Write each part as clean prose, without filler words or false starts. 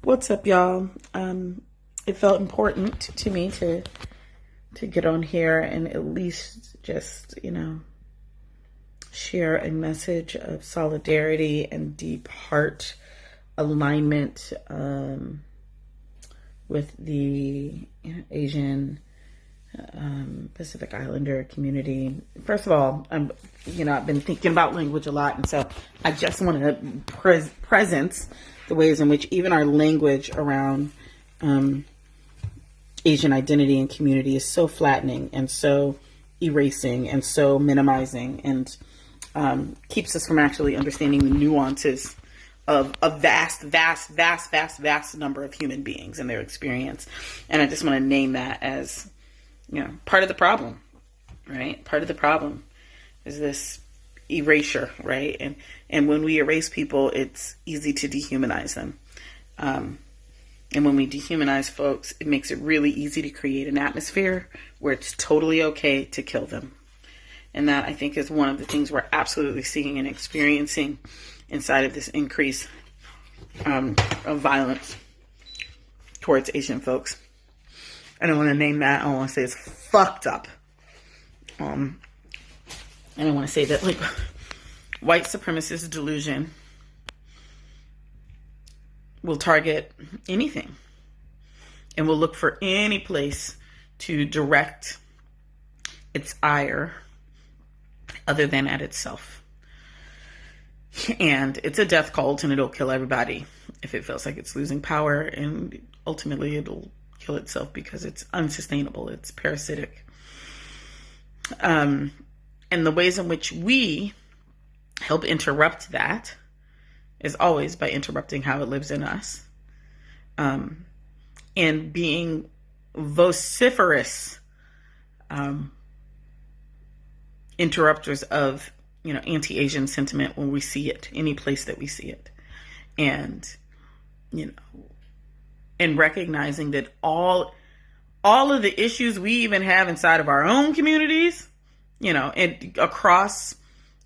What's up, y'all? It felt important to me to get on here and at least just, share a message of solidarity and deep heart alignment with the Asian Pacific Islander community. First of all, I've been thinking about language a lot, and so I just want to presence the ways in which even our language around Asian identity and community is so flattening and so erasing and so minimizing, and keeps us from actually understanding the nuances of a vast number of human beings and their experience. And I just want to name that as, part of the problem, right? Part of the problem is this erasure, right? And when we erase people, it's easy to dehumanize them. And when we dehumanize folks, it makes it really easy to create an atmosphere where it's totally okay to kill them. And that, I think, is one of the things we're absolutely seeing and experiencing inside of this increase of violence towards Asian folks. I don't want to name that. I want to say it's fucked up. And I want to say that, white supremacist delusion will target anything and will look for any place to direct its ire other than at itself. And it's a death cult, and it'll kill everybody if it feels like it's losing power, and ultimately it'll kill itself because it's unsustainable, it's parasitic. And the ways in which we help interrupt that is always by interrupting how it lives in us, and being vociferous interrupters of anti-Asian sentiment when we see it, any place that we see it. And and recognizing that all of the issues we even have inside of our own communities, and across,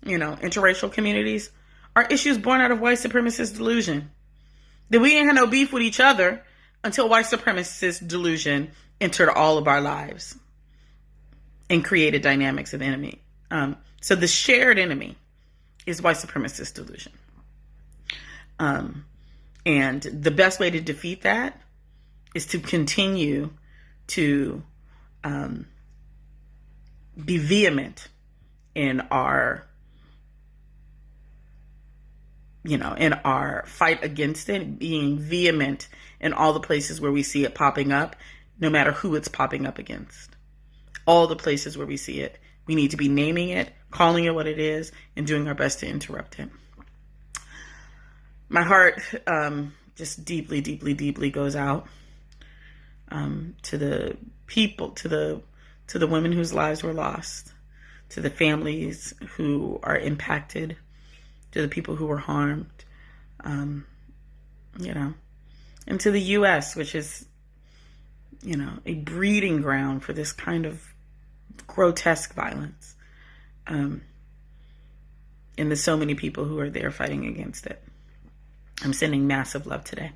interracial communities, are issues born out of white supremacist delusion. That we didn't have no beef with each other until white supremacist delusion entered all of our lives and created dynamics of enemy. So the shared enemy is white supremacist delusion. And the best way to defeat that is to continue to be vehement in our in our fight against it, being vehement in all the places where we see it popping up, no matter who it's popping up against. All the places where we see it, we need to be naming it, calling it what it is, and doing our best to interrupt it. My heart just deeply goes out to the people, to the women whose lives were lost, to the families who are impacted, to the people who were harmed, and to the U.S., which is, a breeding ground for this kind of grotesque violence, and there's so many people who are there fighting against it. I'm sending massive love today.